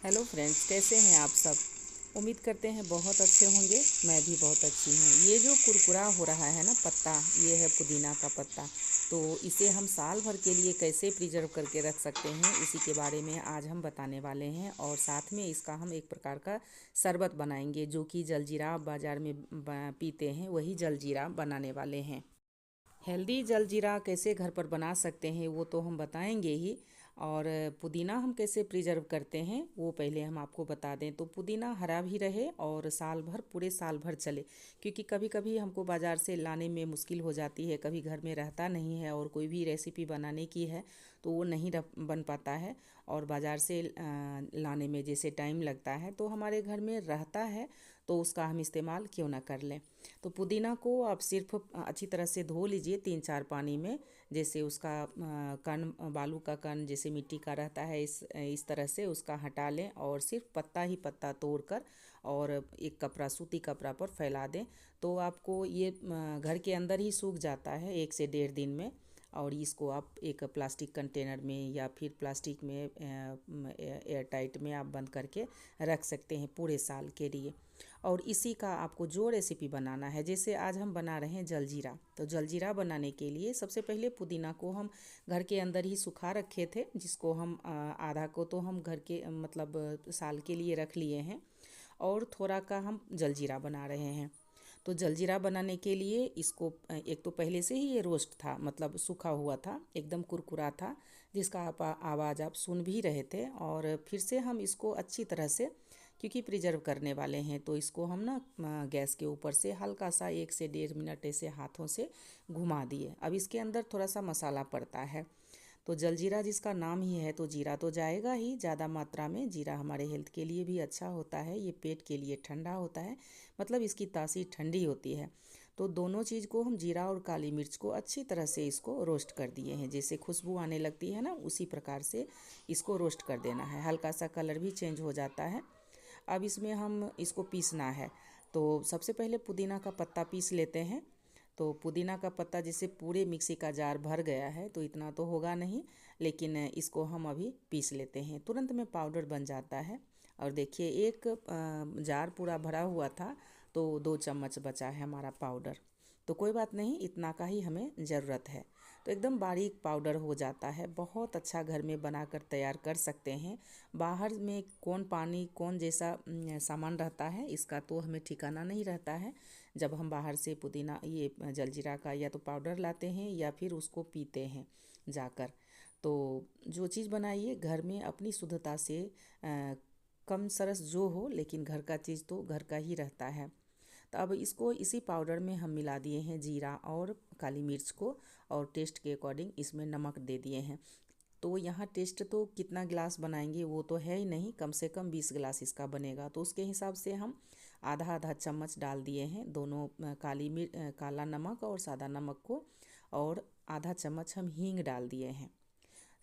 Hello friends, कैसे हैं आप सब। उम्मीद करते हैं बहुत अच्छे होंगे। मैं भी बहुत अच्छी हूँ। ये जो कुरकुरा हो रहा है ना पत्ता, ये है पुदीना का पत्ता। तो इसे हम साल भर के लिए कैसे प्रिजर्व करके रख सकते हैं, उसी के बारे में आज हम बताने वाले हैं। और साथ में इसका हम एक प्रकार का शरबत बनाएंगे, जो कि जलजीरा बाज़ार में पीते हैं, वही जलजीरा बनाने वाले हैं। हेल्दी जलजीरा कैसे घर पर बना सकते हैं वो तो हम बताएंगे ही। और पुदीना हम कैसे प्रिजर्व करते हैं वो पहले हम आपको बता दें। तो पुदीना हरा भी रहे और साल भर, पूरे साल भर चले। क्योंकि कभी कभी हमको बाज़ार से लाने में मुश्किल हो जाती है, कभी घर में रहता नहीं है और कोई भी रेसिपी बनाने की है तो वो नहीं बन पाता है। और बाज़ार से लाने में जैसे टाइम लगता है, तो हमारे घर में रहता है तो उसका हम इस्तेमाल क्यों ना कर लें। तो पुदीना को आप सिर्फ अच्छी तरह से धो लीजिए 3-4 पानी में। जैसे उसका कण, बालू का कण जैसे मिट्टी का रहता है, इस तरह से उसका हटा लें और सिर्फ पत्ता ही पत्ता तोड़कर और एक कपड़ा, सूती कपड़ा पर फैला दें। तो आपको ये घर के अंदर ही सूख जाता है 1 से 1.5 दिन में। और इसको आप एक प्लास्टिक कंटेनर में या फिर प्लास्टिक में एयर टाइट में आप बंद करके रख सकते हैं पूरे साल के लिए। और इसी का आपको जो रेसिपी बनाना है, जैसे आज हम बना रहे हैं जलजीरा, तो जलजीरा बनाने के लिए सबसे पहले पुदीना को हम घर के अंदर ही सुखा रखे थे, जिसको हम आधा को तो हम घर के मतलब साल के लिए रख लिए हैं। और थोड़ा का हम जलजीरा बना रहे हैं। तो जलजीरा बनाने के लिए इसको एक तो पहले से ही ये रोस्ट था, मतलब सूखा हुआ था, एकदम कुरकुरा था, जिसका आप आवाज़ आप सुन भी रहे थे। और फिर से हम इसको अच्छी तरह से, क्योंकि प्रिजर्व करने वाले हैं, तो इसको हम ना गैस के ऊपर से हल्का सा 1 से 1.5 मिनट ऐसे हाथों से घुमा दिए। अब इसके अंदर थोड़ा सा मसाला पड़ता है। तो जलजीरा जिसका नाम ही है, तो जीरा तो जाएगा ही ज़्यादा मात्रा में। जीरा हमारे हेल्थ के लिए भी अच्छा होता है, ये पेट के लिए ठंडा होता है, मतलब इसकी तासीर ठंडी होती है। तो दोनों चीज़ को हम, जीरा और काली मिर्च को अच्छी तरह से इसको रोस्ट कर दिए हैं। जैसे खुशबू आने लगती है ना, उसी प्रकार से इसको रोस्ट कर देना है। हल्का सा कलर भी चेंज हो जाता है। अब इसमें हम इसको पीसना है। तो सबसे पहले पुदीना का पत्ता पीस लेते हैं। तो पुदीना का पत्ता जैसे पूरे मिक्सी का जार भर गया है, तो इतना तो होगा नहीं, लेकिन इसको हम अभी पीस लेते हैं, तुरंत में पाउडर बन जाता है। और देखिए, एक जार पूरा भरा हुआ था तो 2 चम्मच बचा है हमारा पाउडर। तो कोई बात नहीं, इतना का ही हमें ज़रूरत है। तो एकदम बारीक पाउडर हो जाता है, बहुत अच्छा घर में बनाकर तैयार कर सकते हैं। बाहर में कौन पानी, कौन जैसा सामान रहता है, इसका तो हमें ठिकाना नहीं रहता है। जब हम बाहर से पुदीना, ये जलजीरा का या तो पाउडर लाते हैं या फिर उसको पीते हैं जाकर। तो जो चीज़ बनाइए घर में अपनी शुद्धता से, कम सरस जो हो, लेकिन घर का चीज़ तो घर का ही रहता है। तो अब इसको इसी पाउडर में हम मिला दिए हैं जीरा और काली मिर्च को, और टेस्ट के अकॉर्डिंग इसमें नमक दे दिए हैं। तो यहाँ टेस्ट तो कितना गिलास बनाएंगे वो तो है ही नहीं, कम से कम 20 गिलास इसका बनेगा, तो उसके हिसाब से हम आधा आधा चम्मच डाल दिए हैं दोनों, काला नमक और सादा नमक को। और आधा चम्मच हम हींग डाल दिए हैं।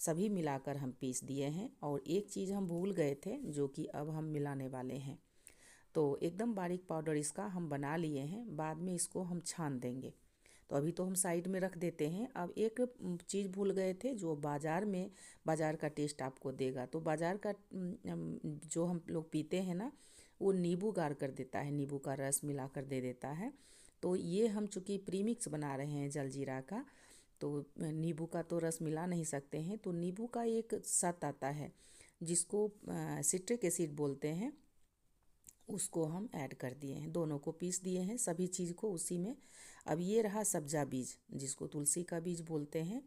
सभी मिलाकर हम पीस दिए हैं। और एक चीज़ हम भूल गए थे, जो कि अब हम मिलाने वाले हैं। तो एकदम बारीक पाउडर इसका हम बना लिए हैं, बाद में इसको हम छान देंगे। तो अभी तो हम साइड में रख देते हैं। अब एक चीज़ भूल गए थे, जो बाज़ार का टेस्ट आपको देगा। तो बाज़ार का जो हम लोग पीते हैं ना, वो नींबू गार कर देता है, नींबू का रस मिला कर दे देता है। तो ये हम चूँकि प्रीमिक्स बना रहे हैं जलजीरा का, तो नींबू का तो रस मिला नहीं सकते हैं। तो नींबू का एक सत आता है, जिसको सिट्रिक एसिड बोलते हैं, उसको हम ऐड कर दिए हैं। दोनों को पीस दिए हैं, सभी चीज़ को उसी में। अब ये रहा सब्जा बीज, जिसको तुलसी का बीज बोलते हैं।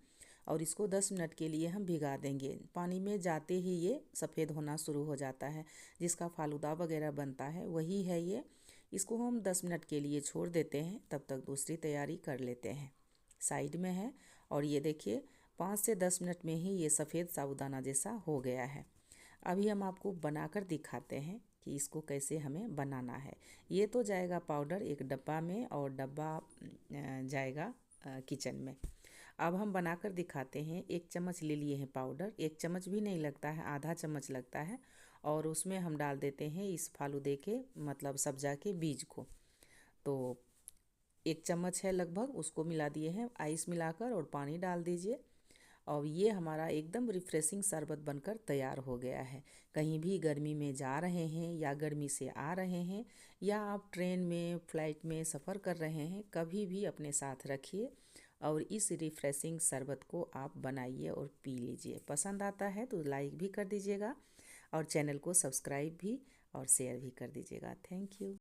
और इसको 10 मिनट के लिए हम भिगा देंगे। पानी में जाते ही ये सफ़ेद होना शुरू हो जाता है, जिसका फालूदा वगैरह बनता है वही है ये। इसको हम 10 मिनट के लिए छोड़ देते हैं, तब तक दूसरी तैयारी कर लेते हैं। साइड में है। और ये देखिए, 5 से 10 मिनट में ही ये सफ़ेद साबूदाना जैसा हो गया है। अभी हम आपको बनाकर दिखाते हैं कि इसको कैसे हमें बनाना है। ये तो जाएगा पाउडर एक डब्बा में, और डब्बा जाएगा किचन में। अब हम बनाकर दिखाते हैं। 1 चम्मच ले लिए हैं पाउडर, 1 चम्मच भी नहीं लगता है, आधा चम्मच लगता है। और उसमें हम डाल देते हैं इस फालूदे के, मतलब सब्जा के बीज को। तो 1 चम्मच है लगभग, उसको मिला दिए हैं आइस मिलाकर, और पानी डाल दीजिए। और ये हमारा एकदम रिफ़्रेशिंग शरबत बनकर तैयार हो गया है। कहीं भी गर्मी में जा रहे हैं या गर्मी से आ रहे हैं या आप ट्रेन में फ्लाइट में सफ़र कर रहे हैं, कभी भी अपने साथ रखिए और इस रिफ़्रेशिंग शरबत को आप बनाइए और पी लीजिए। पसंद आता है तो लाइक भी कर दीजिएगा और चैनल को सब्सक्राइब भी और शेयर भी कर दीजिएगा। Thank you.